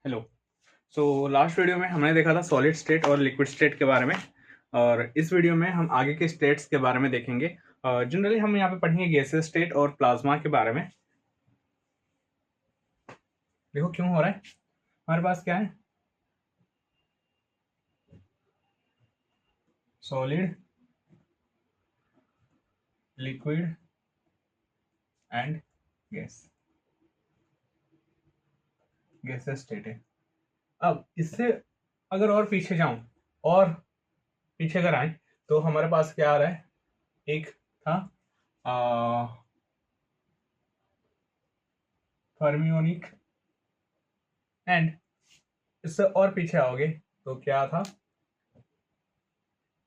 Hello. So last video में हमने देखा था सॉलिड स्टेट और लिक्विड स्टेट के बारे में, और इस वीडियो में हम आगे के स्टेट्स के बारे में देखेंगे। जनरली हम यहाँ पे पढ़ेंगे गैसेस स्टेट और प्लाज्मा के बारे में। देखो क्यों हो रहा है, हमारे पास क्या है, solid, liquid and gas, gases state है। अब इससे अगर और पीछे जाऊं, और पीछे अगर आए तो हमारे पास क्या आ रहा है, एक था फर्मियोनिक, एंड इससे और पीछे आओगे तो क्या था,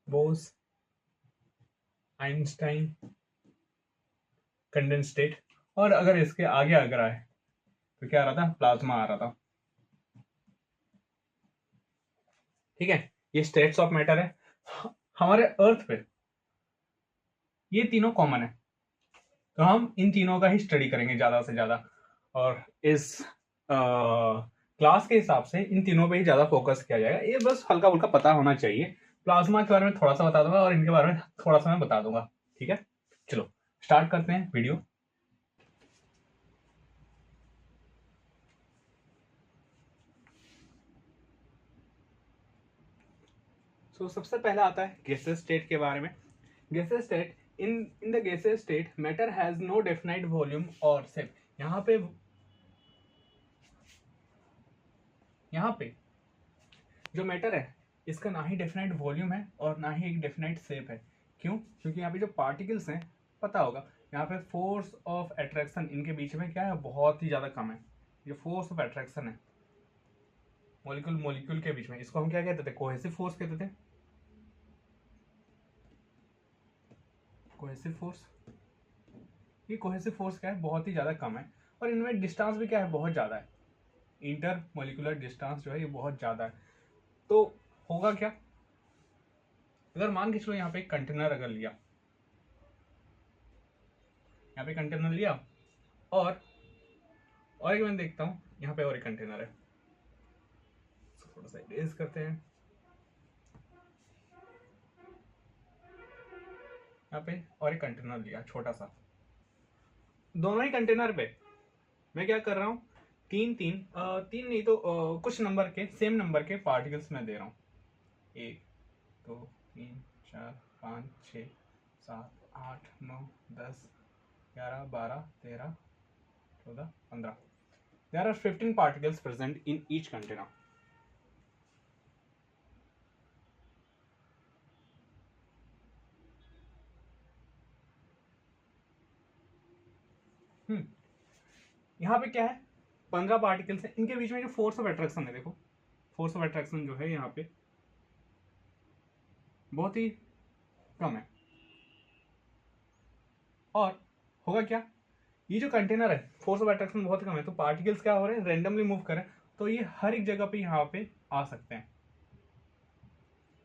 बोस आइंस्टाइन कंडेंस स्टेट। और अगर इसके आगे अगर आए तो क्या आ रहा था, प्लाज्मा आ रहा था। ठीक है, ये स्टेट्स ऑफ मैटर है। हमारे अर्थ पे ये तीनों कॉमन है, तो हम इन तीनों का ही स्टडी करेंगे ज्यादा से ज्यादा, और इस क्लास के हिसाब से इन तीनों पे ही ज्यादा फोकस किया जाएगा। ये बस हल्का फुल्का पता होना चाहिए। प्लाज्मा के बारे में थोड़ा सा बता दूंगा और इनके बारे में थोड़ा सा मैं बता दूंगा। ठीक है, चलो स्टार्ट करते हैं वीडियो। सबसे पहला आता है गैसेस स्टेट के बारे में। Gases state, in the gases state matter has no definite volume और शेप। यहाँ पे जो मैटर है इसका ना ही डेफिनाइट वॉल्यूम है और ना ही एक डेफिनाइट शेप है। क्यों? क्योंकि यहाँ पे जो पार्टिकल्स हैं, पता होगा यहाँ पे फोर्स ऑफ अट्रैक्शन इनके बीच में क्या है, बहुत ही ज्यादा कम है। ये फोर्स ऑफ अट्रैक्शन है मॉलिक्यूल मॉलिक्यूल के बीच में, इसको हम क्या कहते थे, कोहेसिव फोर्स कहते थे। कोहेसिव फोर्स, ये कोहेसिव फोर्स क्या है, बहुत ही ज्यादा कम है। और इनमें डिस्टेंस भी क्या है, बहुत ज्यादा है। इंटर मोलिकुलर डिस्टेंस जो है ये बहुत ज्यादा है। तो होगा क्या, अगर मान के चलो यहाँ पे एक कंटेनर अगर लिया, यहाँ पे कंटेनर लिया, और एक मैं देखता हूँ यहाँ पे और एक कंटेनर है, थोड़ा सा इरेज करते हैं। यहाँ पे और एक कंटेनर लिया छोटा सा, दोनों ही कंटेनर पे मैं क्या कर रहा हूँ, तीन नहीं तो कुछ नंबर के, सेम नंबर के पार्टिकल्स मैं दे रहा हूँ। 1 2 3 4 5 6 7 8 9 10 11 12 13 14 15। There are 15 particles present in each container. यहाँ पे क्या है, 15 पार्टिकल्स है, इनके बीच में जो फोर्स ऑफ अट्रैक्शन है, देखो फोर्स ऑफ अट्रैक्शन जो है यहाँ पे बहुत ही कम है। और होगा क्या, ये जो कंटेनर है फोर्स ऑफ अट्रैक्शन बहुत कम है, तो पार्टिकल्स क्या हो रहे हैं, रेंडमली मूव कर रहे हैं, तो ये हर एक जगह पे यहाँ पे आ सकते हैं,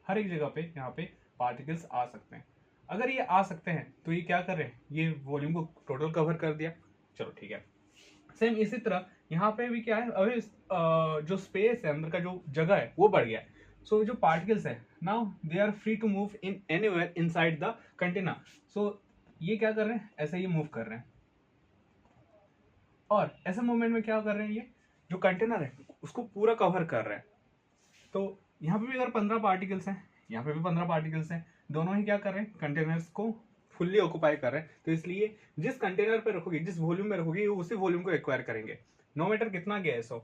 हर एक जगह पे यहाँ पे पार्टिकल्स आ सकते हैं। अगर ये आ सकते हैं तो ये क्या कर रहे हैं, ये वॉल्यूम को टोटल कवर कर दिया। चलो ठीक है, सेम इसी तरह यहाँ पे भी क्या है, अभी जो स्पेस है, अंदर का जो जगह है वो बढ़ गया है। सो जो पार्टिकल्स है now they are free to move in anywhere inside the container. So ये क्या कर रहे हैं, ऐसे ही मूव कर रहे हैं, और ऐसे मूवमेंट में क्या कर रहे हैं, ये जो कंटेनर है उसको पूरा कवर कर रहे हैं। तो यहाँ पे भी अगर 15 पार्टिकल्स हैं, यहाँ पे भी 15 पार्टिकल्स हैं, दोनों ही क्या कर रहे हैं, कंटेनर्स को फुल्ली ऑक्यूपाई कर रहे हैं। तो इसलिए जिस कंटेनर पे रखोगे, जिस वॉल्यूम में रखोगे, उसी वॉल्यूम को एक्वायर करेंगे, नो मैटर कितना गैस हो।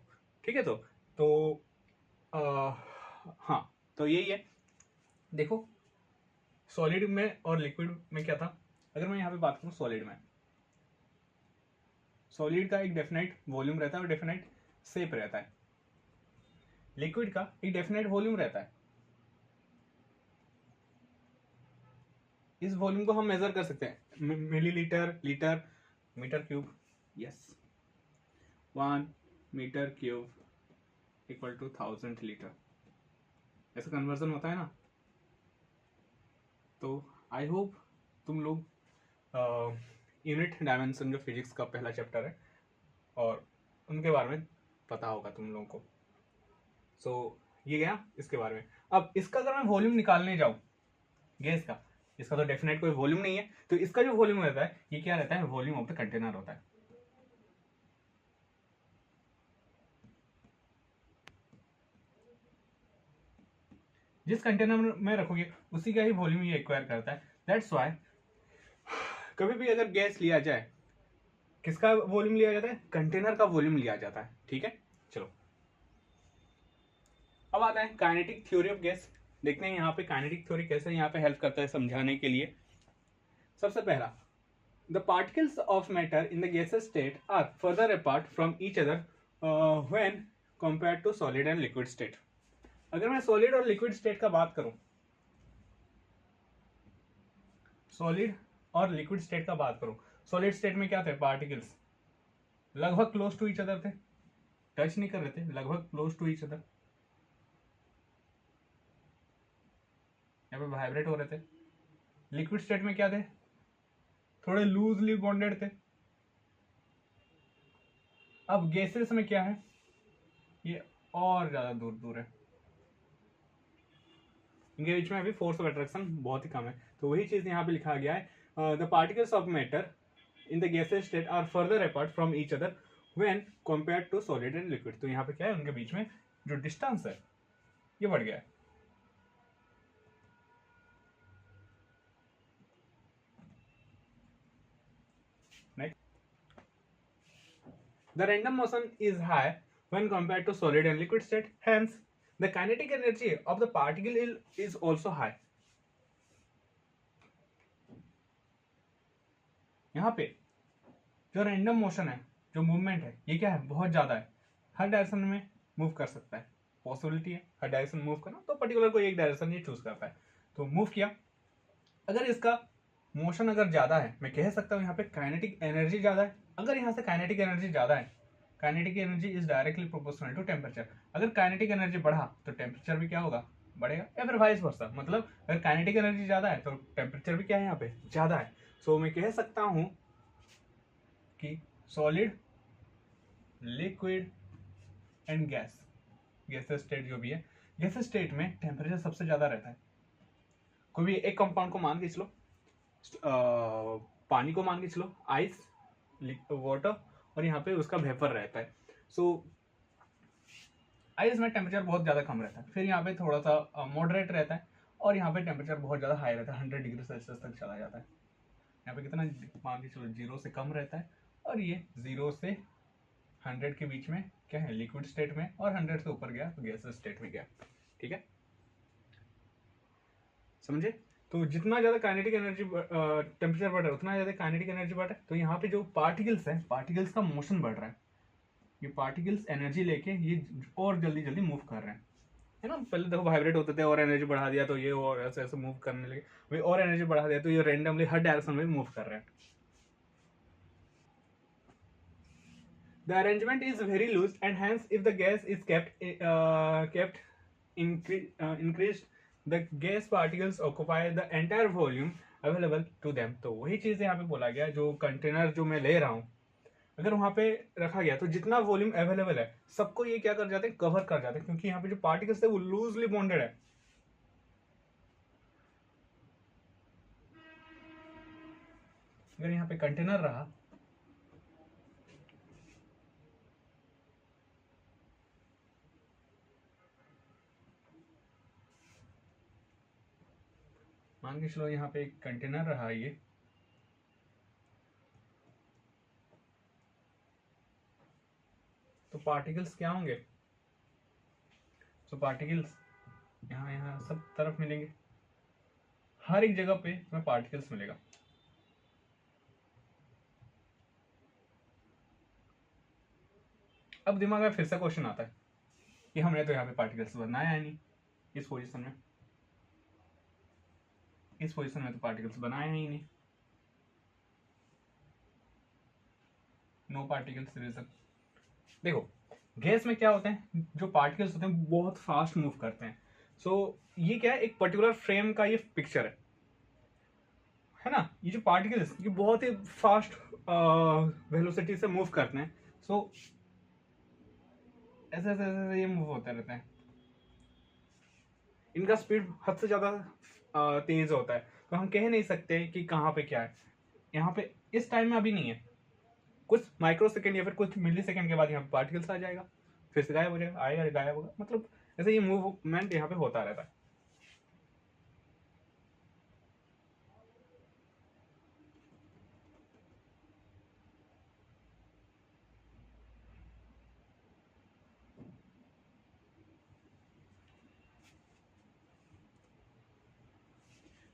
ठीक है, तो हाँ, तो यही है। देखो सॉलिड में और लिक्विड में क्या था, अगर मैं यहाँ पे बात करूँ सॉलिड में, सॉलिड का एक डेफिनेट वॉल्यूम रहता है और डेफिनेट शेप रहता है। लिक्विड का एक डेफिनेट वॉल्यूम रहता है। इस वॉल्यूम को हम मेजर कर सकते हैं, millilitre, litre, metre cube. Yes, 1 metre cube equal to 1000 litre, ऐसा कन्वर्जन होता है ना। तो आई होप तुम लोग यूनिट डायमेंशन जो फिजिक्स का पहला चैप्टर है, और उनके बारे में पता होगा तुम लोगों को। सो ये गया इसके बारे में। अब इसका अगर मैं वॉल्यूम निकालने जाऊं गैस का, इसका तो डेफिनेट कोई वॉल्यूम नहीं है, तो इसका जो वॉल्यूम रहता है ये क्या रहता है, वॉल्यूम ऑफ द कंटेनर होता है। जिस कंटेनर में रखोगे उसी का ही वॉल्यूम ये एक्वायर करता है। दैट्स व्हाई कभी भी अगर गैस लिया जाए, किसका वॉल्यूम लिया जाता है, कंटेनर का वॉल्यूम लिया जाता है। ठीक है, चलो अब आता है काइनेटिक थ्योरी ऑफ गैस। देखते हैं यहाँ पे काइनेटिक थ्योरी कैसे यहाँ पे हेल्प करता है समझाने के लिए। सबसे पहला, the particles of matter in the gases state are further apart from each other when compared to solid and liquid state. अगर मैं सॉलिड और लिक्विड स्टेट का बात करूं, सॉलिड और लिक्विड स्टेट का बात करूं, सॉलिड स्टेट में क्या थे, पार्टिकल्स लगभग क्लोज टू ईच अदर थे, टच नहीं कर रहे थे, लगभग क्लोज टू ईच अदर, यहाँ पे वाइब्रेट हो रहे थे। लिक्विड स्टेट में क्या थे, थोड़े लूजली बॉन्डेड थे। अब गैसेस में क्या है, ये और ज्यादा दूर दूर है, इनके बीच में अभी फोर्स ऑफ अट्रैक्शन बहुत ही कम है। तो वही चीज यहाँ पे लिखा गया है, the particles of matter in the gases state are further apart from each other when compared to solid and liquid. तो यहाँ पे क्या है, उनके बीच में जो डिस्टेंस है ये बढ़ गया है। The random motion is high when compared to solid and liquid state. Hence, the kinetic energy of the particle is also high. यहाँ पे जो रैंडम मोशन है, जो मूवमेंट है, ये क्या है, बहुत ज्यादा है, हर डायरेक्शन में मूव कर सकता है, पॉसिबिलिटी है हर डायरेक्शन मूव करना, तो पर्टिकुलर कोई एक डायरेक्शन ये चूज करता है, तो मूव किया। अगर इसका मोशन अगर ज्यादा है, मैं कह सकता हूँ यहाँ पे काइनेटिक एनर्जी ज्यादा है। अगर यहाँ से काइनेटिक एनर्जी ज्यादा है, kinetic energy is directly proportional to temperature. अगर काइनेटिक एनर्जी बढ़ा तो टेम्परेचर भी क्या होगा, बढ़ेगा, या फिर वाइस वर्सा, मतलब अगर काइनेटिक एनर्जी ज्यादा है तो टेम्परेचर भी क्या है यहाँ पे ज्यादा है। सो मैं कह सकता हूँ कि solid, liquid and gas, gases state जो भी है, गैसेस स्टेट में टेम्परेचर सबसे ज्यादा रहता है। कोई भी एक कंपाउंड को मान के चलो, पानी को मान के चलो, आइस, वाटर, और यहाँ पे उसका वेपर रहता है। सो आइस में टेम्परेचर बहुत ज़्यादा कम रहता है, फिर यहाँ पे थोड़ा सा मॉडरेट रहता है, और यहाँ पे टेम्परेचर बहुत ज़्यादा हाई रहता है, 100 डिग्री सेल्सियस तक चला जाता है। यहाँ पे कितना, मान के चलो 0 से कम रहता है, और ये 0 से 100 के बीच में क्या है, लिक्विड स्टेट में, और 100 से ऊपर गया तो गैसेस स्टेट में गया। ठीक है, समझे। तो जितना ज़्यादा काइनेटिक एनर्जी टेम्परेचर बढ़ रहा है, उतना ज़्यादा काइनेटिक एनर्जी बढ़ रहा है। तो यहाँ पे जो पार्टिकल्स है, पार्टिकल्स का मोशन बढ़ रहा है, ये पार्टिकल्स एनर्जी लेके ये और जल्दी जल्दी मूव कर रहे हैं, है ना। पहले देखो वाइब्रेट होते थे, और एनर्जी बढ़ा दिया तो ये और ऐसे ऐसे मूव करने लगे, वही और एनर्जी बढ़ा दिया तो ये रेंडमली हर डायरेक्शन में मूव कर रहे हैं। The arrangement is very loose, and hence if the gas is kept increased, the gas particles occupy the entire volume available to them। तो वही चीज यहाँ पे बोला गया, जो कंटेनर जो मैं ले रहा हूँ, अगर वहां पे रखा गया तो जितना वॉल्यूम अवेलेबल है सबको ये क्या कर जाते हैं, कवर कर जाते हैं, क्योंकि यहाँ पे जो पार्टिकल्स है वो लूजली बॉन्डेड है। अगर यहाँ पे कंटेनर रहा, मान के चलो यहाँ पे एक कंटेनर रहा ये, तो पार्टिकल्स क्या होंगे, तो पार्टिकल्स यहाँ यहाँ सब तरफ मिलेंगे, हर एक जगह पे इसमें पार्टिकल्स मिलेगा। अब दिमाग में फिर से क्वेश्चन आता है कि हमने तो यहाँ पे पार्टिकल्स बनाया है नहीं, इस पोजीशन में, इस पोजीशन में तो पार्टिकल्स बनाया ही नहीं, नो पार्टिकल्स रीजन। देखो गैस में क्या होते हैं, जो पार्टिकल्स होते हैं बहुत फास्ट मूव करते हैं। सो ये क्या है, एक पर्टिकुलर फ्रेम का ये पिक्चर है ना। ये जो पार्टिकल्स ये बहुत ही फास्ट वेलोसिटी से मूव करते हैं। सो ऐसे ऐसे ऐसे ये मूव होते रहते हैं। इनका स्पीड हद से ज्यादा तेज होता है, तो हम कह नहीं सकते कि कहाँ पे क्या है। यहाँ पे इस टाइम में अभी नहीं है, कुछ माइक्रो सेकेंड या फिर कुछ मिली सेकेंड के बाद यहाँ पे पार्टिकल्स आ जाएगा, फिर से गायब हो जाएगा, आएगा गायब होगा, मतलब ऐसे ये मूवमेंट यहाँ पे होता रहता है।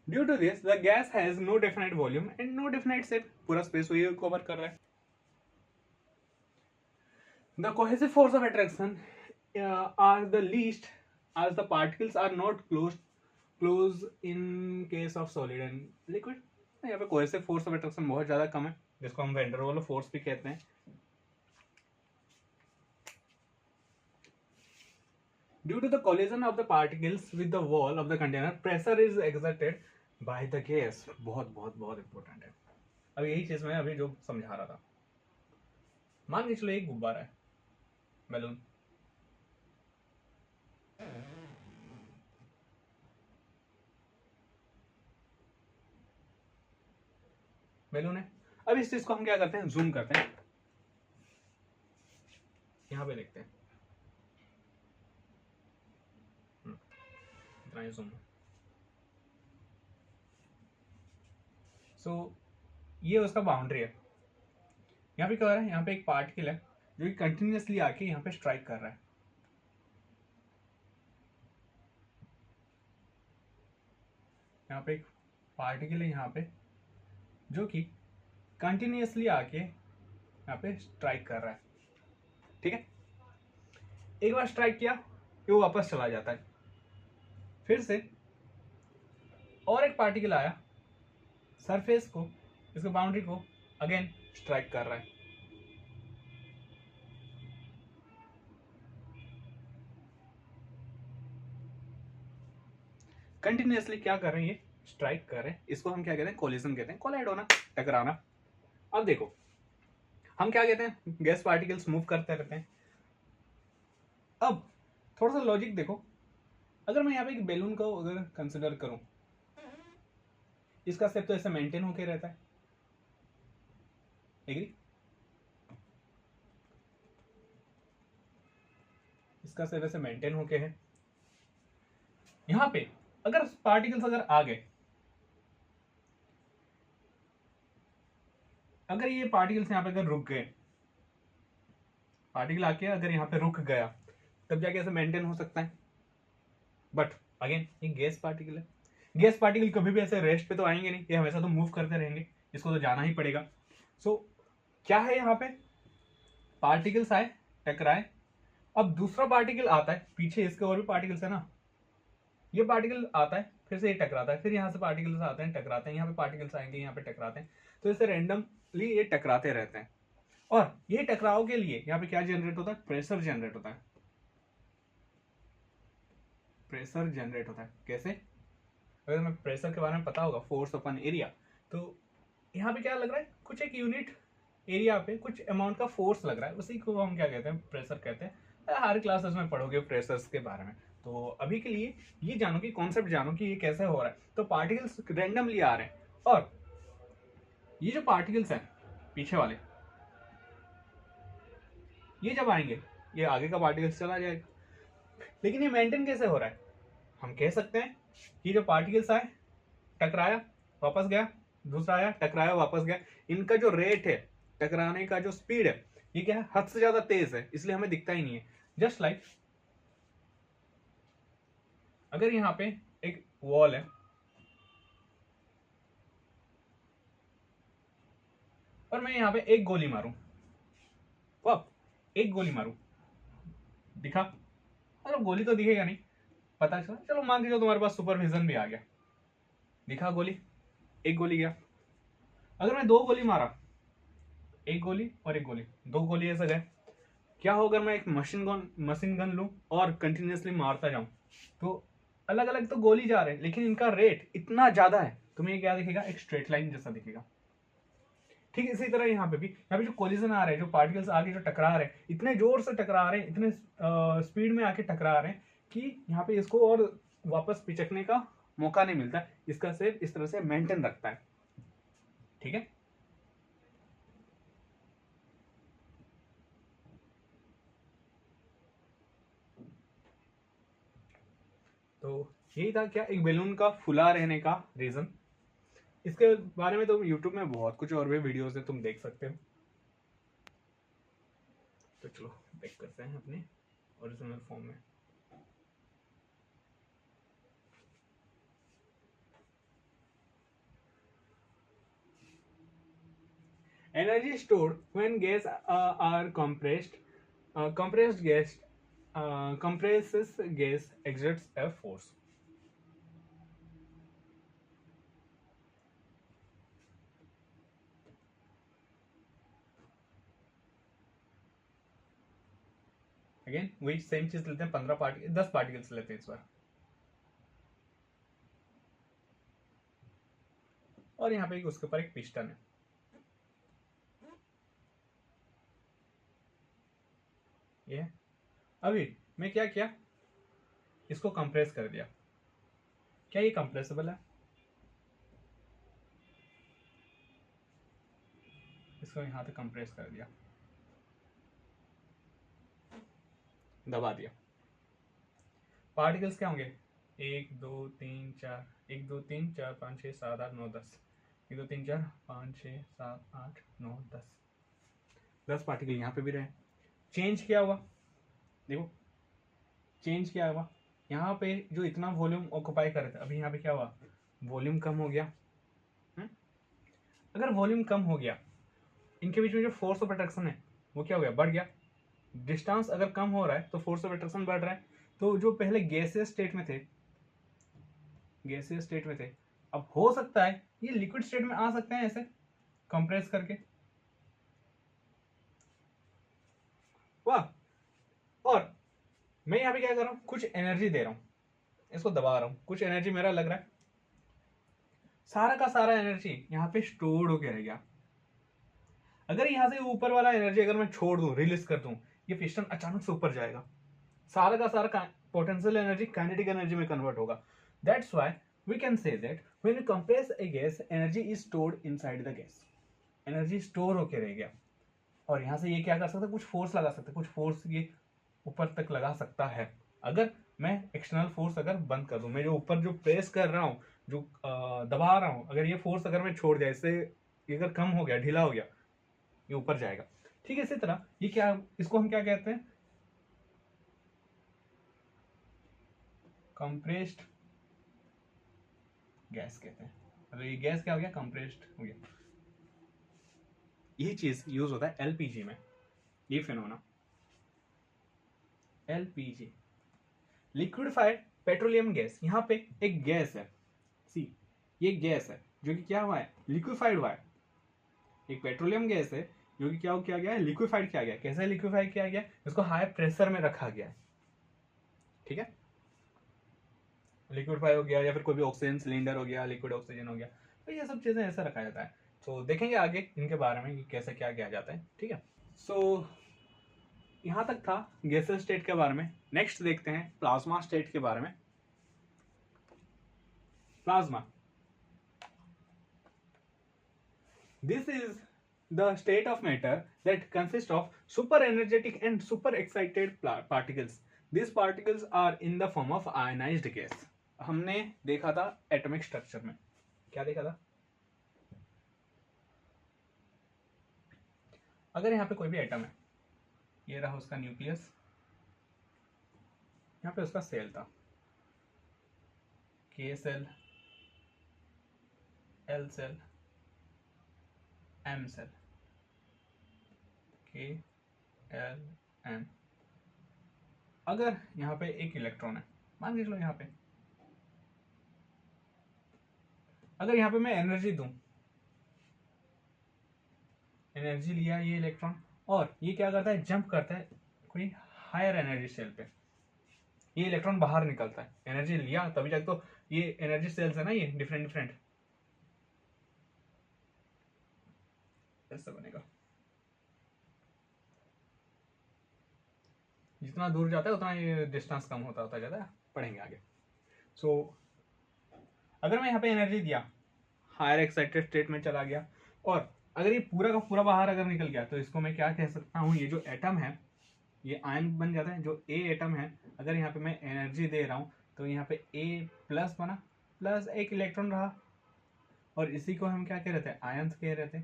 Due to this the gas has no definite volume and no definite shape, पूरा स्पेस वही कवर कर रहा है। The cohesive force of attraction are the least as the particles are not close in case of solid and liquid। यहाँ पे cohesive force of attraction बहुत ज़्यादा कम है, जिसको हम वेंडर वाला फोर्स भी कहते हैं। Due to the collision of the particles with the wall of the container, pressure is exerted by the gas। बहुत बहुत बहुत इंपॉर्टेंट है। अब यही चीज मैं अभी जो समझा रहा था, मान के चलो एक गुब्बारा है, बैलून, बैलून है। अब इस चीज को हम क्या करते हैं, जूम करते हैं, यहाँ पे देखते हैं, इतना ही जूम। सो ये उसका बाउंड्री है। यहाँ पे क्या हो रहा है, यहाँ पे एक पार्टिकल है जो कि कंटिन्यूसली आके यहाँ पे स्ट्राइक कर रहा है। यहाँ पे एक पार्टिकल है यहाँ पे जो कि कंटिन्यूसली आके यहाँ पे स्ट्राइक कर रहा है, ठीक है। एक बार स्ट्राइक किया कि वो वापस चला जाता है, फिर से और एक पार्टिकल आया, सरफेस को, इसको बाउंड्री को अगेन स्ट्राइक कर रहा है। कंटिन्यूसली क्या कर रहे हैं, ये स्ट्राइक कर रहे हैं। इसको हम क्या कहते हैं, कोलिजन कहते हैं, कोलाइड होना, टकराना। अब देखो हम क्या कहते हैं, गैस पार्टिकल्स मूव करते रहते हैं। अब थोड़ा सा लॉजिक देखो, अगर मैं यहाँ पे एक बैलून को अगर कंसिडर करूं, इसका शेप तो ऐसे मेंटेन होके रहता है, एग्री? इसका शेप ऐसे मेंटेन होके है। यहाँ पे अगर पार्टिकल्स अगर आ गए, अगर ये पार्टिकल्स यहाँ पे अगर रुक गए, पार्टिकल आके अगर यहाँ पे रुक गया, तब जाके ऐसे मेंटेन हो सकता है। बट अगेन ये गैस पार्टिकल है, गैस पार्टिकल कभी भी ऐसे रेस्ट पे तो आएंगे नहीं, ये हमेशा तो मूव करते रहेंगे, इसको तो जाना ही पड़ेगा। सो क्या है, यहाँ पे पार्टिकल्स आए, टकराए, अब दूसरा पार्टिकल आता है पीछे, इसके और भी पार्टिकल्स है ना, ये पार्टिकल आता है, फिर से ये टकराता है, फिर यहाँ से पार्टिकल्स आते हैं, टकराते हैं, यहाँ पे पार्टिकल्स आएंगे, यहाँ पे टकराते हैं, तो इससे रैंडमली ये टकराते रहते हैं। और ये टकराव के लिए यहाँ पे क्या जनरेट होता है, प्रेशर जनरेट होता है। प्रेशर जनरेट होता है कैसे, अगर मैं प्रेशर के बारे में पता होगा, फोर्स अपन एरिया, तो यहाँ पे क्या लग रहा है, कुछ एक यूनिट एरिया पे कुछ अमाउंट का फोर्स लग रहा है, उसी को हम क्या कहते हैं, प्रेशर कहते हैं। हर क्लासेस में पढ़ोगे प्रेशर्स के बारे में। तो अभी के लिए ये जानो कि कॉन्सेप्ट जानो कि ये कैसे हो रहा है। तो पार्टिकल्स रैंडमली आ रहे हैं, और ये जो पार्टिकल्स हैं पीछे वाले, ये जब आएंगे, ये आगे का पार्टिकल्स चला जाएगा। लेकिन ये मेंटेन कैसे हो रहा है, हम कह सकते हैं कि जो पार्टिकल्स आए, टकराया, वापस गया, दूसरा आया, टकराया, वापस गया, इनका जो रेट है, टकराने का जो स्पीड है, ये क्या है, हद से ज्यादा तेज है, इसलिए हमें दिखता ही नहीं है। जस्ट लाइक अगर यहाँ पे एक वॉल है और मैं यहाँ पे एक गोली मारूं, वाह, एक गोली मारूं, दिखा, मतलब गोली तो दिखेगा नहीं, पता चला, चलो मान के चलो तुम्हारे पास सुपरविजन भी आ गया, दिखा गोली, एक गोली गया। अगर मैं दो गोली मारा, एक गोली और एक गोली, दो गोली ऐसे गए, क्या हो अगर मैं एक मशीन गन लूं और कंटिन्यूसली मारता जाऊं, तो अलग अलग तो गोली जा रहे हैं, लेकिन इनका रेट इतना ज्यादा है, तुम्हें क्या दिखेगा, एक स्ट्रेट लाइन जैसा दिखेगा। ठीक इसी तरह यहाँ पे जो कोलिजन आ रहे हैं, जो पार्टिकल्स आगे जो टकरा रहे हैं, इतने जोर से टकरा रहे हैं, इतने स्पीड में आके टकरा रहे हैं कि यहाँ पे इसको और वापस पिचकने का मौका नहीं मिलता, इसका सिर्फ इस तरह से मेंटेन रखता है। ठीक है, तो यही था क्या एक बैलून का फुला रहने का रीजन। इसके बारे में तो यूट्यूब में बहुत कुछ और भी वीडियोस है, तुम देख सकते हो। तो चलो बैक करते हैं अपने ओरिजिनल फॉर्म में। Energy stored when gas are compressed. Compresses gas exerts a force. Again वही सेम चीज लेते हैं, 15 पार्टिकल 10 पार्टिकल्स लेते हैं इस बार, और यहाँ पे उसके ऊपर एक पिस्टन है। ये अभी मैं क्या किया, इसको कंप्रेस कर दिया। क्या ये कंप्रेसिबल है? इसको यहाँ पे कंप्रेस कर दिया, दबा दिया। पार्टिकल्स क्या होंगे? 1 2 3 4, 1 2 3 4 5 6 7 8 9 10, 1 2 3 4 5 6 7 8 9 10, 10 पार्टिकल यहाँ पे भी रहे। चेंज क्या हुआ? देखो चेंज क्या हुआ, यहाँ पे जो इतना वॉल्यूम ऑक्युपाई कर रहे थे, अभी यहाँ पे क्या हुआ, वॉल्यूम कम हो गया। अगर वॉल्यूम कम हो गया, इनके बीच में जो फोर्स ऑफ अट्रैक्शन है वो क्या हो गया, बढ़ गया। डिस्टेंस अगर कम हो रहा है तो फोर्स ऑफ अट्रैक्शन बढ़ रहा है। तो जो पहले गैसियस स्टेट में थे, अब हो सकता है ये लिक्विड स्टेट में आ सकते हैं ऐसे कंप्रेस करके। वाह, और मैं यहाँ पे क्या कर रहा हूँ, कुछ एनर्जी दे रहा हूँ, इसको दबा रहा हूँ, कुछ एनर्जी मेरा लग रहा है, सारा का सारा एनर्जी यहाँ पे स्टोर्ड होके रह गया। अगर यहाँ से ऊपर वाला एनर्जी अगर मैं छोड़ दूं, रिलीज कर दूं, ये पिस्टन अचानक से ऊपर जाएगा, सारा का सारा पोटेंशियल एनर्जी काइनेटिक एनर्जी में कन्वर्ट होगा। That's why we can say that when you compress a gas, energy is stored inside the gas. Energy store होके रह गया, और यहाँ से ये क्या कर सकता है, कुछ फोर्स लगा सकता है, कुछ फोर्स ये ऊपर तक लगा सकता है। अगर मैं एक्सटर्नल फोर्स अगर बंद कर दूं, मैं जो ऊपर जो प्रेस कर रहा हूँ, जो दबा रहा हूँ, अगर ये फोर्स अगर मैं छोड़ दिया, इससे अगर कम हो गया, ढीला हो गया, ये ऊपर जाएगा। ठीक है, इसी तरह ये क्या, इसको हम क्या कहते हैं, कंप्रेस्ड गैस कहते हैं। अगर ये गैस क्या हो गया, कंप्रेस्ड हो गया। यही चीज यूज होता है एलपीजी में, ये phenomena LPG, liquefied petroleum gas. यहाँ पे एक गैस है, सी ये गैस है जो कि क्या हुआ है, लिक्विफाइड हुआ है। एक पेट्रोलियम गैस है जो कि क्या किया गया है, लिक्विफाइड किया गया। कैसे लिक्विफाइड किया गया, इसको हाई प्रेशर में रखा गया है। ठीक है, लिक्विफाई हो गया, या फिर कोई भी ऑक्सीजन सिलेंडर हो गया, लिक्विड ऑक्सीजन हो गया, तो ये सब चीजें ऐसे रखा जाता है। तो देखेंगे आगे इनके बारे में कि कैसे क्या किया जाता है। ठीक है, सो यहाँ तक था गैसियस स्टेट के बारे में। नेक्स्ट देखते हैं प्लाज्मा स्टेट के बारे में। Plasma, this is the state of matter that consists of super energetic and super excited particles. These particles are in the form of ionized gas. हमने देखा था एटॉमिक स्ट्रक्चर में, क्या देखा था, अगर यहाँ पे कोई भी एटम है, ये रहा उसका न्यूक्लियस, यहाँ पे उसका सेल था, K shell, L shell, M shell, K L M. अगर यहाँ पे एक इलेक्ट्रॉन है, मान लीजिए लो यहाँ पे, अगर यहाँ पे मैं एनर्जी दूं, एनर्जी लिया ये इलेक्ट्रॉन, और ये क्या करता है, जंप करता है कोई हायर एनर्जी सेल पे, ये इलेक्ट्रॉन बाहर निकलता है, एनर्जी लिया तभी जाके, तो ये एनर्जी सेल्स है ना, ये डिफरेंट डिफरेंट, ऐसा बनेगा, जितना दूर जाता है उतना ये डिस्टेंस कम होता होता जाता है, पढ़ेंगे आगे। सो अगर मैं यहाँ पे एनर्जी दिया, हायर एक्साइटेड स्टेट में चला गया, और अगर ये पूरा का पूरा बाहर अगर निकल गया तो इसको मैं क्या कह सकता हूँ, ये जो एटम है ये आयन बन जाता है। जो ए एटम है, अगर यहाँ पे मैं एनर्जी दे रहा हूँ तो यहाँ पे ए प्लस बना, प्लस एक इलेक्ट्रॉन रहा, और इसी को हम क्या कह रहे थे, आयंस कह रहे थे।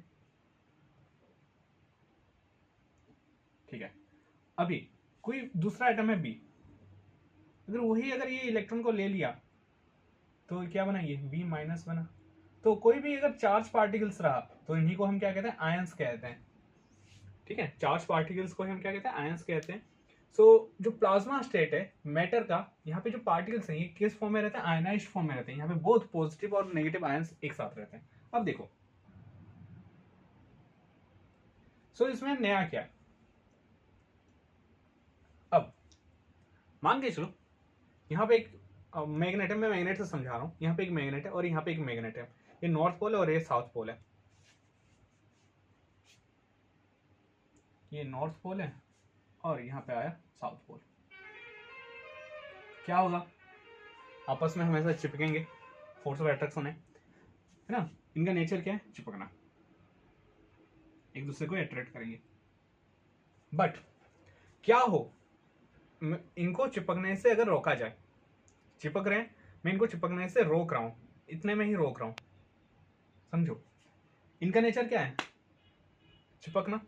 ठीक है, अभी कोई दूसरा एटम है बी, अगर ये इलेक्ट्रॉन को ले लिया तो क्या बना, ये बी माइनस बना। तो कोई भी अगर चार्ज पार्टिकल्स रहा तो इन्हीं को हम क्या कहते हैं, आयंस कहते हैं। ठीक है, चार्ज पार्टिकल्स को हम क्या कहते हैं, आयंस कहते हैं। सो जो प्लाज्मा स्टेट है मैटर का, यहाँ पे जो पार्टिकल्स हैं ये किस फॉर्म में रहते हैं, आयनाइज्ड फॉर्म में रहते हैं। यहाँ पे बोथ पॉजिटिव और नेगेटिव आयंस एक साथ रहते हैं। अब देखो, सो इसमें नया क्या है, अब मान के चलो यहाँ पे एक मैग्नेट है, मैं मैग्नेट से समझा रहा हूँ। यहाँ पे एक मैग्नेट है और यहाँ पे एक मैग्नेट है, ये नॉर्थ पोल है और ये साउथ पोल है। ये नॉर्थ पोल है और यहाँ पे आया साउथ पोल। क्या होगा, आपस में हमेशा चिपकेंगे, फोर्स ऑफ अट्रैक्शन है ना। इनका नेचर क्या है, चिपकना, एक दूसरे को अट्रैक्ट करेंगे। बट क्या हो, इनको चिपकने से अगर रोका जाए, चिपक रहे हैं, मैं इनको चिपकने से रोक रहा हूं, इतने में ही रोक रहा हूं, समझो। इनका नेचर क्या है, चिपकना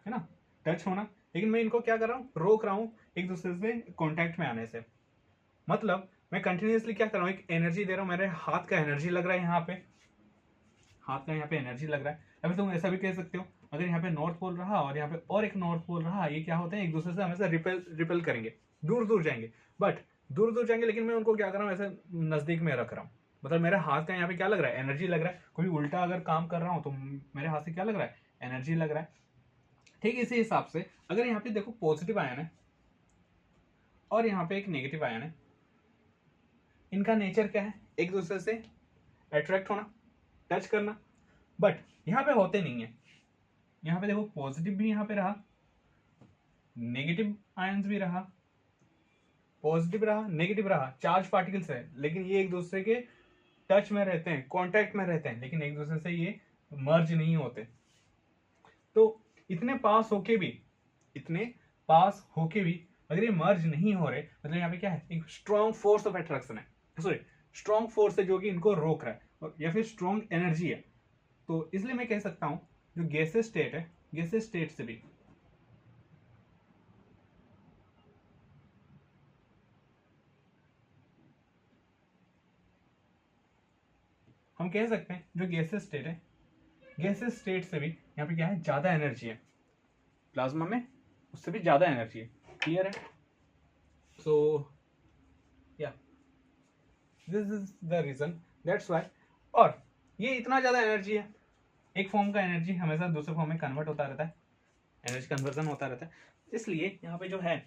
है ना, टच होना, लेकिन मैं इनको क्या कर रहा हूँ, रोक रहा हूँ एक दूसरे से कांटेक्ट में आने से। मतलब मैं कंटिन्यूअसली क्या कर रहा हूँ, एक एनर्जी दे रहा हूँ, मेरे हाथ का एनर्जी लग रहा है यहाँ पे, हाथ का यहाँ पे एनर्जी लग रहा है। अभी तुम ऐसा भी कह सकते हो, अगर यहाँ पे नॉर्थ पोल रहा और यहाँ पे और एक नॉर्थ पोल रहा, ये क्या होते हैं, एक दूसरे से हमेशा रिपेल करेंगे, दूर दूर जाएंगे। बट दूर दूर जाएंगे, लेकिन मैं उनको क्या कर रहा हूँ, ऐसे नजदीक में रख रहा हूँ। मतलब मेरे हाथ का यहाँ पे क्या लग रहा है, एनर्जी लग रहा है। कोई उल्टा अगर काम कर रहा हूँ तो मेरे हाथ से क्या लग रहा है, एनर्जी लग रहा है। ठीक इसी हिसाब से अगर यहाँ पे देखो पॉजिटिव आयन है और यहाँ पे एक नेगेटिव आयन है, इनका नेचर क्या है, एक दूसरे से अट्रैक्ट होना, टच करना। बट यहाँ पे होते नहीं है। यहाँ पे देखो पॉजिटिव भी यहाँ पे रहा, नेगेटिव आयंस भी रहा, पॉजिटिव रहा, नेगेटिव रहा, चार्ज पार्टिकल्स है, लेकिन ये एक दूसरे के टच में रहते हैं, कांटेक्ट में रहते हैं, लेकिन एक दूसरे से ये मर्ज नहीं होते। तो इतने पास होके भी, इतने पास होके भी अगर ये मर्ज नहीं हो रहे, मतलब यहाँ पे क्या है, एक स्ट्रॉन्ग फोर्स ऑफ अट्रैक्शन है, सॉरी स्ट्रॉन्ग फोर्स है जो कि इनको रोक रहा है, और या फिर स्ट्रॉन्ग एनर्जी है। तो इसलिए मैं कह सकता हूं जो गैसेस स्टेट है, गैसेस स्टेट से भी हम कह सकते हैं जो गैसेस स्टेट है, गैसेस स्टेट से भी यहाँ पे क्या है, ज्यादा एनर्जी है प्लाज्मा में, उससे भी ज्यादा एनर्जी है। क्लियर है? सो या this is the reason, that's why. और ये इतना ज्यादा एनर्जी है, एक फॉर्म का एनर्जी हमेशा दूसरे फॉर्म में कन्वर्ट होता रहता है, एनर्जी कन्वर्जन होता रहता है। इसलिए यहाँ पे जो है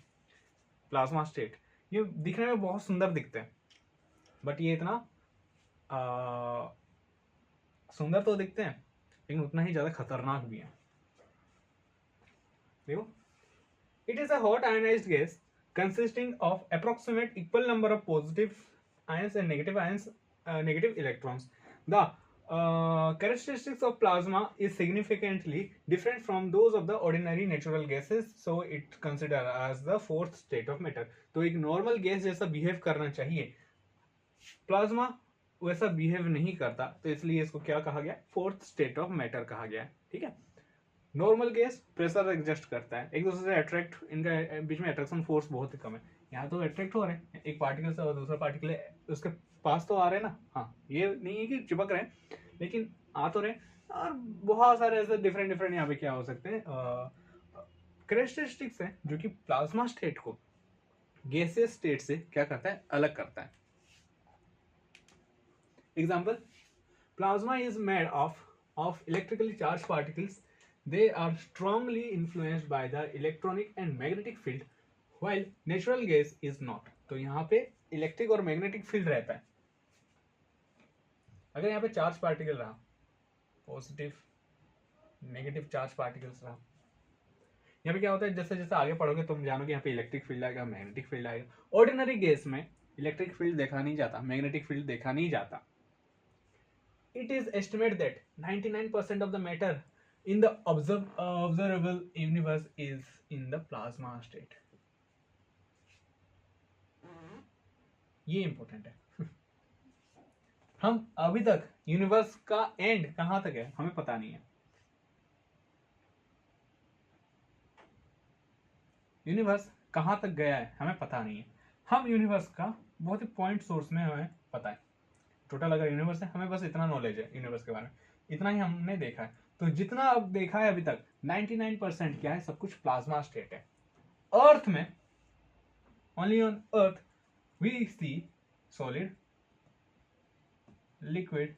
प्लाज्मा स्टेट, ये दिखने में बहुत सुंदर दिखते हैं, बट ये इतना सुंदर तो दिखते हैं लेकिन उतना ही ज्यादा खतरनाक भी है। देखो, it is a hot ionised gas consisting of approximate equal number of positive ions and negative electrons. The characteristics of plasma is significantly different from those of the ordinary natural gases, so it considered as the fourth state of matter. तो एक normal gas जैसा behave करना चाहिए, plasma वैसा behave नहीं करता, तो इसलिए इसको क्या कहा गया, फोर्थ स्टेट ऑफ मैटर कहा गया है। ठीक है, नॉर्मल गैस प्रेशर एडजस्ट करता है, एक दूसरे से अट्रैक्ट, इनका बीच में अट्रैक्शन फोर्स बहुत ही कम है। यहाँ तो अट्रैक्ट हो रहे हैं, एक पार्टिकल से और दूसरा पार्टिकल उसके पास तो आ रहे हैं ना, हाँ ये नहीं है कि चिपक रहे हैं, लेकिन आ तो रहे हैं। और बहुत सारे ऐसे डिफरेंट डिफरेंट यहाँ पे क्या हो सकते हैं कैरेक्टरिस्टिक्स हैं जो कि प्लाज्मा स्टेट को गैसियस स्टेट से क्या करता है, अलग करता है। Example, plasma is made of electrically charge particles. They are strongly influenced by the electronic and magnetic field, while natural gas is not. तो यहाँ पे इलेक्ट्रिक और मैग्नेटिक फील्ड रहता है। अगर यहाँ पे चार्ज पार्टिकल रहा, पॉजिटिव नेगेटिव चार्ज पार्टिकल्स रहा। यहाँ पे क्या होता है, जैसे जैसे आगे पढ़ोगे तुम जानोगे यहाँ पे इलेक्ट्रिक फील्ड आएगा, मैग्नेटिक फील्ड आएगा। ऑर्डिनरी गैस में इलेक्ट्रिक फील्ड देखा नहीं जाता, मैग्नेटिक फील्ड देखा नहीं जाता। It is estimated that 99% of the matter in the observable universe is in the plasma state. ये इंपॉर्टेंट है। हम अभी तक यूनिवर्स का एंड कहां तक है हमें पता नहीं है। यूनिवर्स कहां तक गया है हमें पता नहीं है। हम यूनिवर्स का बहुत ही पॉइंट सोर्स में हमें पता है। टोटल अगर यूनिवर्स है, हमें बस इतना नॉलेज है यूनिवर्स के बारे में, इतना ही हमने देखा है। तो जितना अब देखा है अभी तक 99% क्या है, सब कुछ प्लाज्मा स्टेट है। अर्थ में only on earth we see solid, liquid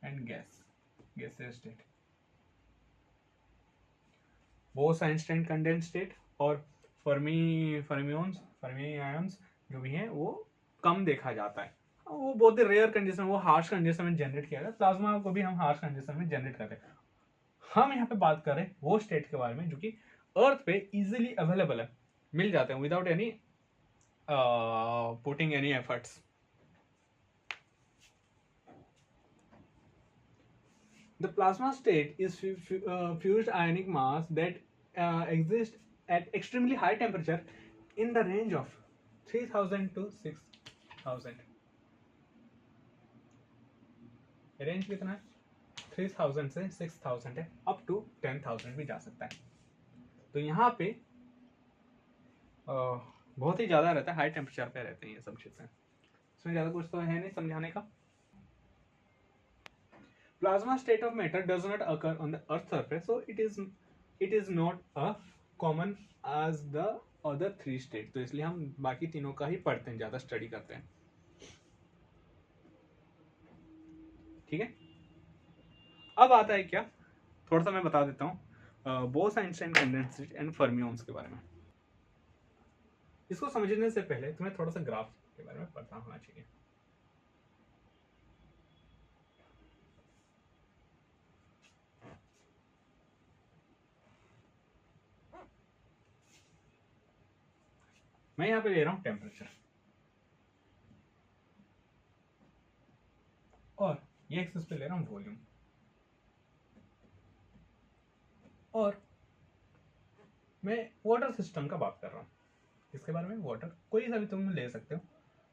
and gaseous state. Bose Einstein condensate state और फर्मी आयंस जो भी हैं वो कम देखा जाता है। वो बहुत ही रेयर कंडीशन, वो हार्श कंडीशन में जनरेट किया जाता है। प्लाज्मा को भी हम हार्श कंडीशन में जनरेट करते हैं। हम यहाँ पे बात कर रहे हैं वो स्टेट के बारे में जो कि अर्थ पे इजीली अवेलेबल है, मिल जाते हैं without any putting any efforts. The plasma state is fused ionic mass that exists at extremely high temperature in the range of 3000 to 6000। Range कितना है? 3000 से 6000 है, अप टू 10,000 भी जा सकता है। तो यहाँ पे बहुत ही ज़्यादा रहता है, हाई टेम्परेचर पे रहते हैं ये सब चीज़ें। इसमें ज़्यादा कुछ तो है नहीं समझाने का। Plasma state of matter does not occur on the Earth's surface, so it is not a common as the other three states। तो इसलिए हम बाकी तीनों का ही पढ़ते हैं, ज़्यादा स्टडी करते हैं। ठीक है, अब आता है क्या, थोड़ा सा मैं बता देता हूँ Bose Einstein condensate state and fermions के बारे में। इसको समझने से पहले तुम्हें थोड़ा सा ग्राफ के बारे में पता होना चाहिए। मैं यहाँ पे ले रहा हूँ टेम्परेचर और ये एक्सिस पे ले रहा हूँ वॉल्यूम, और मैं वाटर सिस्टम का बात कर रहा हूँ। इसके बारे में वाटर कोई सा भी तुम ले सकते हो,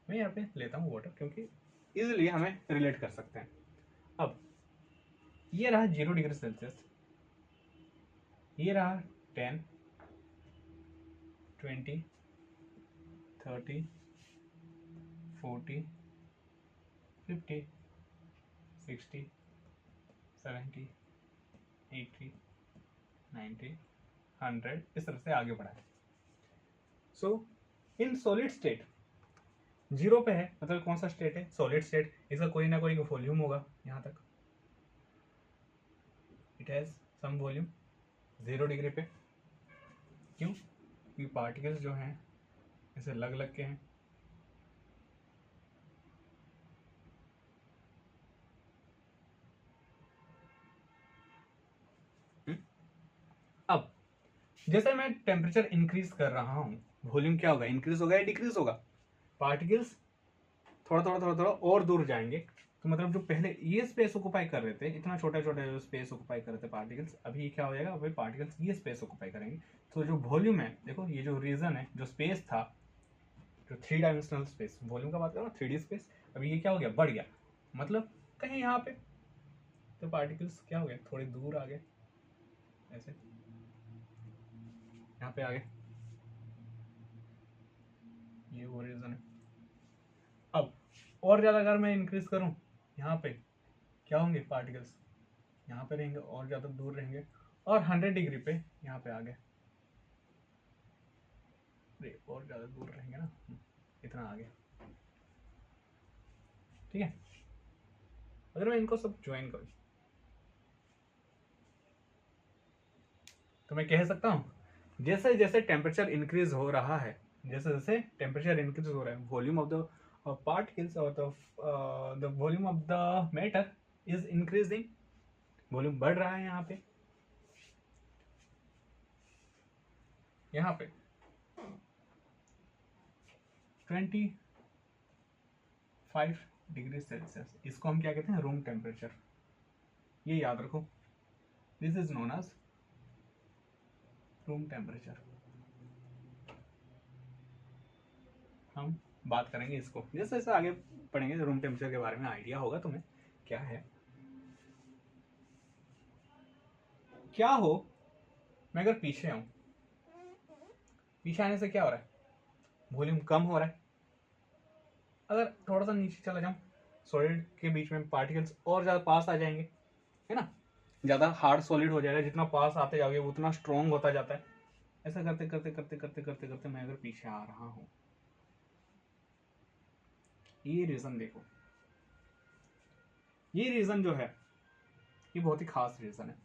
मैं यहाँ पे लेता हूँ वाटर क्योंकि इजीली हमें रिलेट कर सकते हैं। अब ये रहा 0 डिग्री सेल्सियस, ये रहा 10, 20, 30, 40, 50, 60, 70, 80, 90, 100, इस तरह से आगे बढ़ा है। सो इन सॉलिड स्टेट 0 पे है, मतलब कौन सा स्टेट है? Solid state. इसका कोई ना कोई वॉल्यूम होगा यहाँ तक, it has some volume 0 degree पे। क्यों? क्योंकि पार्टिकल्स जो हैं ऐसे लग लग के हैं। अब जैसे मैं टेम्परेचर इंक्रीज कर रहा हूँ, वॉल्यूम क्या होगा? इंक्रीज होगा या डिक्रीज होगा? पार्टिकल्स थोड़ा थोड़ा थोड़ा थोड़ा और दूर जाएंगे। तो मतलब जो पहले ये स्पेस ऑक्युपाई कर रहे थे, इतना छोटा छोटा जो स्पेस ऑक्युपाई कर रहे थे पार्टिकल्स, अभी क्या हो जाएगा? अभी पार्टिकल्स ये स्पेस ऑक्युपाई करेंगे। तो जो वॉल्यूम है, देखो ये जो रीजन है, जो स्पेस था, जो 3 डायमेंशनल स्पेस, वॉल्यूम का बात करो 3D स्पेस, अभी ये क्या हो गया? बढ़ गया। मतलब कहीं यहाँ पे तो पार्टिकल्स क्या हो गए? थोड़े दूर आ गए, ऐसे यहाँ पे आ गए। ये वो रीजन है। अब और ज्यादा अगर मैं इंक्रीज करूं, यहाँ पे क्या होंगे? पार्टिकल्स यहाँ पे रहेंगे और ज्यादा दूर रहेंगे, और 100 डिग्री पे यहाँ पे आ गए, और ज्यादा दूर रहेंगे ना, इतना आ गया। ठीक है, अगर मैं इनको सब ज्वाइन करूं तो मैं कह सकता हूं जैसे जैसे टेम्परेचर इंक्रीज हो रहा है, जैसे जैसे टेम्परेचर इंक्रीज हो रहा है, वॉल्यूम ऑफ द पार्टिकल्स और the volume of the matter is increasing, volume बढ़ रहा है यहाँ पे 25 डिग्री सेल्सियस, इसको हम क्या कहते हैं, रूम टेम्परेचर। ये याद रखो, this is known as room temperature. हम बात करेंगे इसको जैसे जैसे आगे पढ़ेंगे, रूम टेम्परेचर के बारे में आइडिया होगा तुम्हें क्या है। क्या हो मैं अगर पीछे आऊं, पीछे आने से क्या हो रहा है, वॉल्यूम कम हो रहा है। अगर थोड़ा सा नीचे चला जाऊं, सॉलिड के बीच में पार्टिकल्स और ज्यादा पास आ जाएंगे, है ना, ज्यादा हार्ड सॉलिड हो जाएगा, जितना पास आते जाओगे उतना स्ट्रॉन्ग होता जाता है। ऐसा करते करते करते करते करते करते मैं अगर पीछे आ रहा हूं, ये रीजन देखो, ये रीजन जो है ये बहुत ही खास रीजन है।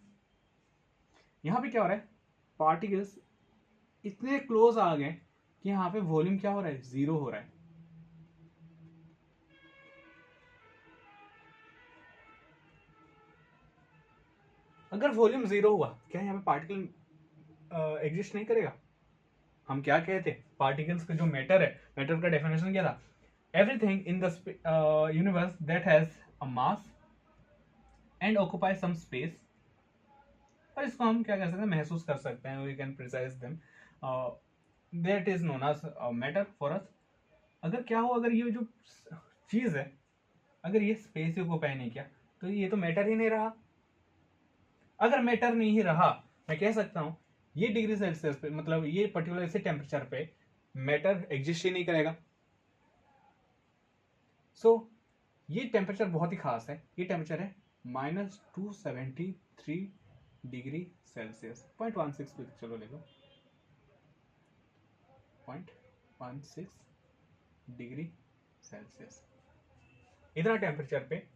यहाँ पे क्या हो रहा है, पार्टिकल्स इतने क्लोज आ गए कि यहाँ पे वॉल्यूम क्या हो रहा है, जीरो हो रहा है। अगर वॉल्यूम जीरो हुआ, क्या यहाँ पे पार्टिकल एग्जिस्ट नहीं करेगा। हम क्या कहते, पार्टिकल्स का जो मैटर है, मैटर का डेफिनेशन क्या था, everything in the universe that has a mass and occupy some space. और इसको हम क्या कर सकते हैं, महसूस कर सकते हैं, we can precise them, that is known as matter for us. अगर क्या हो, अगर ये जो चीज है, अगर ये स्पेस ऑक्यूपाई नहीं किया तो ये तो मैटर ही नहीं रहा। अगर मैटर नहीं ही रहा, मैं कह सकता हूं ये डिग्री सेल्सियस पे, मतलब ये पर्टिकुलर इसी टेम्परेचर पे मैटर एग्जिस्ट ही नहीं करेगा। सो ये टेम्परेचर बहुत ही खास है। ये टेम्परेचर है -273 डिग्री सेल्सियस, 0.16 भी चलो ले लो, 0.16 डिग्री सेल्सियस। इतना टेम्परेचर पे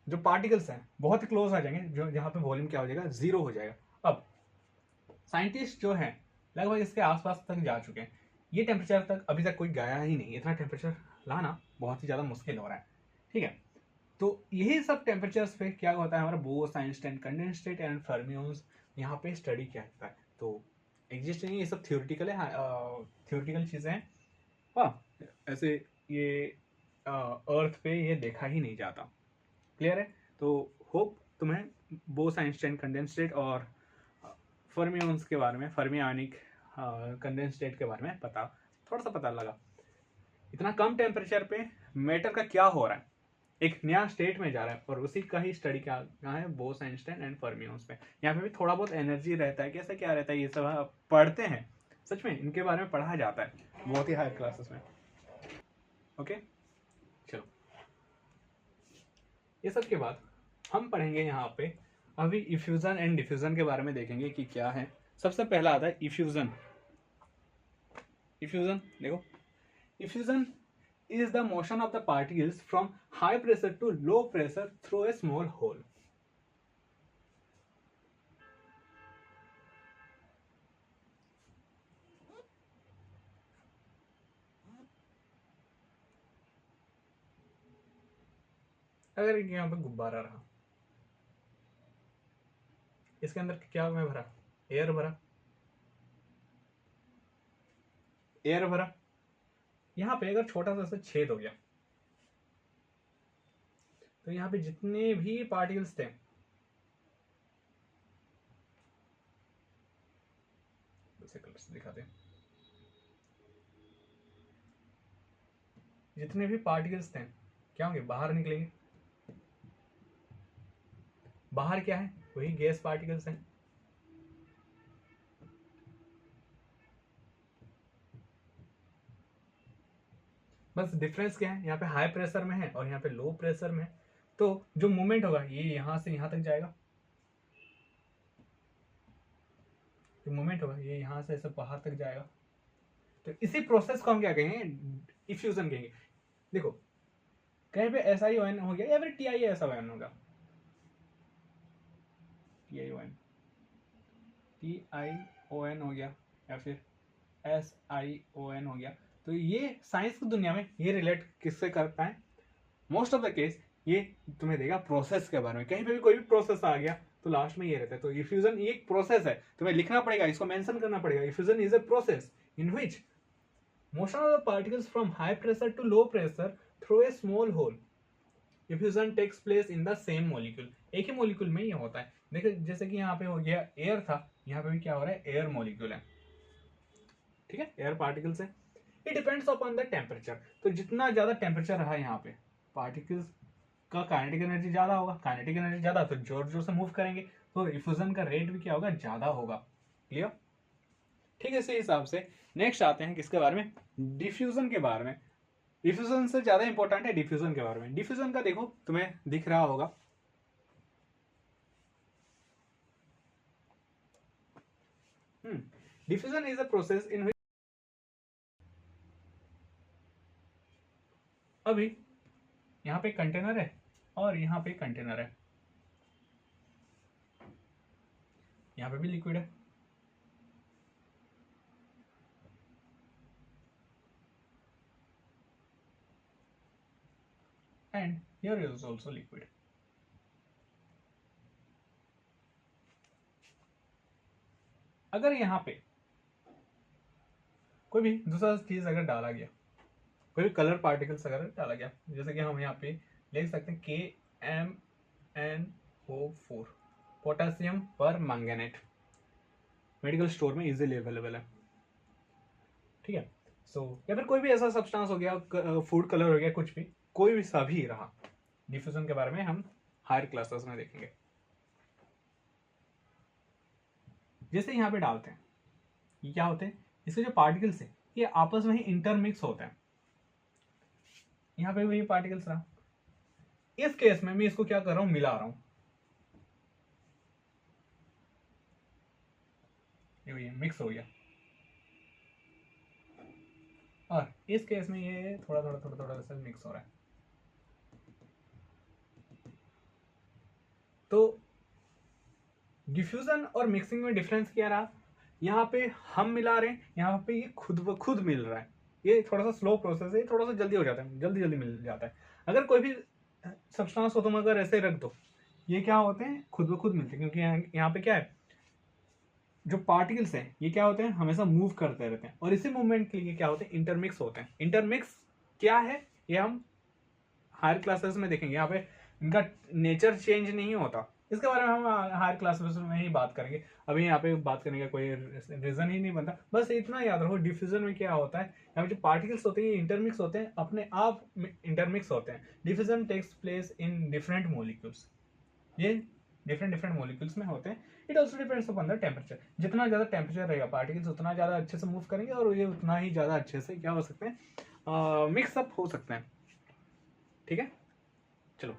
जो पार्टिकल्स हैं बहुत ही क्लोज आ जाएंगे, जो जहां पे वॉल्यूम क्या हो जाएगा, जीरो हो जाएगा। अब साइंटिस्ट जो हैं लगभग इसके आसपास तक जा चुके हैं, ये टेम्परेचर तक अभी तक कोई गया ही नहीं। इतना टेम्परेचर लाना बहुत ही ज़्यादा मुश्किल हो रहा है, ठीक है। तो यही सब टेम्परेचर्स पे क्या होता है, हमारा Bose Einstein condensate and fermions यहाँ पे स्टडी किया जाता है। तो एग्जिस्ट नहीं, ये सब थ्योरेटिकल है, थ्योरेटिकल चीज़ें हैं। हाँ, ऐसे ये अर्थ पे ये देखा ही नहीं जाता। क्लियर है। तो होप तुम्हें बोस आइंस्टाइन कंडेंसेट और फर्मियंस के बारे में, फर्मी आयनिक कंडेंसेट के बारे में थोड़ा सा पता लगा। इतना कम टेम्परेचर पे मैटर का क्या हो रहा है, एक नया स्टेट में जा रहा है, और उसी का ही स्टडी क्या है, बोस आइंस्टाइन एंड फर्मियंस पे। यहाँ पे भी थोड़ा बहुत एनर्जी रहता है, कैसे क्या रहता है, ये सब पढ़ते हैं, सच में इनके बारे में पढ़ा जाता है बहुत ही हायर क्लासेस में। ओके, चलो ये सब के बाद हम पढ़ेंगे यहाँ पे अभी इफ्यूजन एंड डिफ्यूजन के बारे में देखेंगे कि क्या है। सबसे पहला आता है इफ्यूजन। इफ्यूजन देखो, effusion is the motion of the particles from high pressure to low pressure through a small hole. अगर यहाँ पे गुब्बारा रहा, इसके अंदर क्या मैं भरा, एयर भरा, एयर भरा। यहाँ पे अगर छोटा सा छेद हो गया तो यहाँ पे जितने भी पार्टिकल्स थे, दिखाते हैं, जितने भी पार्टिकल्स थे क्या होंगे, बाहर निकलेंगे। बाहर क्या है, वही गैस पार्टिकल्स हैं। बस डिफरेंस क्या है, यहाँ पे हाई प्रेशर में है और यहाँ पे लो प्रेशर में है। तो जो मूवमेंट होगा ये यहाँ से यहाँ तक जाएगा, जो मूवमेंट होगा ये यहाँ से सब बाहर तक जाएगा। तो इसी प्रोसेस को हम क्या कहेंगे, इफ्यूजन कहेंगे। देखो कहीं पे SiON हो गया या फिर TiSiON होगा, TiON हो गया या फिर SiON हो गया। तो ये साइंस की दुनिया में ये रिलेट किससे करता है, मोस्ट ऑफ द केस ये तुम्हें देगा प्रोसेस के बारे में। कहीं पे भी कोई भी प्रोसेस आ गया तो लास्ट में ये रहता है। तो इफ्यूजन ये एक प्रोसेस है, तुम्हें लिखना पड़ेगा, इसको मेंशन करना पड़ेगा। Effusion is a process in which motion of the particles from high pressure to low pressure through a small hole. Effusion takes place in the same molecule, एक ही मॉलिक्यूल में ये होता है। देखो जैसे कि यहाँ पे हो गया एयर था, यहाँ पे भी क्या हो रहा है, एयर मॉलिक्यूल है, ठीक है, एयर पार्टिकल्स है। It depends upon the temperature. तो जितना ज्यादा टेम्परेचर रहा यहाँ पे, पार्टिकल्स का काइनेटिक एनर्जी ज्यादा होगा, काइनेटिक एनर्जी ज्यादा तो जोर जोर से मूव करेंगे, तो इफ्यूजन का रेट भी क्या होगा, ज्यादा होगा। क्लियर? ठीक है, इसी हिसाब से नेक्स्ट आते हैं किसके बारे में, डिफ्यूजन के बारे में। डिफ्यूजन से ज्यादा इंपॉर्टेंट है डिफ्यूजन के बारे में। डिफ्यूजन का देखो तुम्हें दिख रहा होगा, diffusion is a process in which, अभी यहाँ पे कंटेनर है और यहाँ पे कंटेनर है, यहाँ पे भी लिक्विड है, and here is also liquid. अगर यहाँ पे कोई भी दूसरा चीज अगर डाला गया, कोई भी कलर पार्टिकल्स अगर डाला गया, जैसे कि हम यहाँ पे लिख सकते हैं KMnO4, पोटेशियम पर मैंगनेट, मेडिकल स्टोर में इजीली अवेलेबल है, ठीक है। सो या फिर कोई भी ऐसा सब्सटेंस हो गया, फूड कलर हो गया, कुछ भी, कोई भी सा भी रहा, डिफ्यूजन के बारे में हम हायर क्लासेस में देखेंगे। जैसे यहाँ पे डालते हैं, ये क्या होते हैं, इसके जो पार्टिकल्स है ये आपस में ही इंटरमिक्स होते हैं। यहाँ पे वही पार्टिकल्स रहा, इस केस में मैं इसको क्या कर रहा हूं, मिला रहा हूं, ये मिक्स हो गया। और इस केस में ये थोड़ा थोड़ा थोड़ा थोड़ा सा मिक्स हो रहा है। तो डिफ्यूजन और मिक्सिंग में डिफरेंस क्या रहा, यहाँ पे हम मिला रहे हैं, यहाँ पे ये खुद ब खुद मिल रहा है। ये थोड़ा सा स्लो प्रोसेस है, थोड़ा सा जल्दी हो जाता है, जल्दी जल्दी मिल जाता है। अगर कोई भी सब्सटेंस हो तुम अगर ऐसे रख दो, ये क्या होते हैं, खुद ब खुद मिलते हैं, क्योंकि यहाँ पे क्या है, जो पार्टिकल्स हैं ये क्या होते हैं, हमेशा मूव करते रहते हैं, और इसी मूवमेंट के लिए क्या होते हैं, इंटरमिक्स होते हैं। इंटरमिक्स क्या है ये हम हायर क्लासेस में देखेंगे, यहाँ पे इनका नेचर चेंज नहीं होता, इसके बारे में हम हायर क्लासेस में ही बात करेंगे। अभी यहाँ पे बात करने का कोई रीजन ही नहीं बनता। बस इतना याद रखो, डिफ्यूजन में क्या होता है, यहाँ पे जो पार्टिकल्स होते हैं ये इंटरमिक्स होते हैं, अपने आप इंटरमिक्स होते हैं। Diffusion takes place in different molecules, ये डिफरेंट डिफरेंट मॉलिक्यूल्स में होते हैं। It also depends upon the temperature, जितना ज्यादा टेम्परेचर रहेगा पार्टिकल्स उतना ज्यादा अच्छे से मूव करेंगे, और ये उतना ही ज्यादा अच्छे से क्या हो सकते हैं, मिक्सअप हो सकते हैं, ठीक है। चलो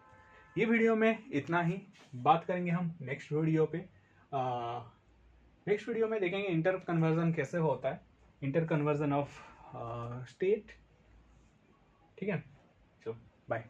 ये वीडियो में इतना ही, बात करेंगे हम नेक्स्ट वीडियो पे। नेक्स्ट वीडियो में देखेंगे इंटर कन्वर्जन कैसे होता है, इंटर कन्वर्जन ऑफ स्टेट, ठीक है। चलो बाय।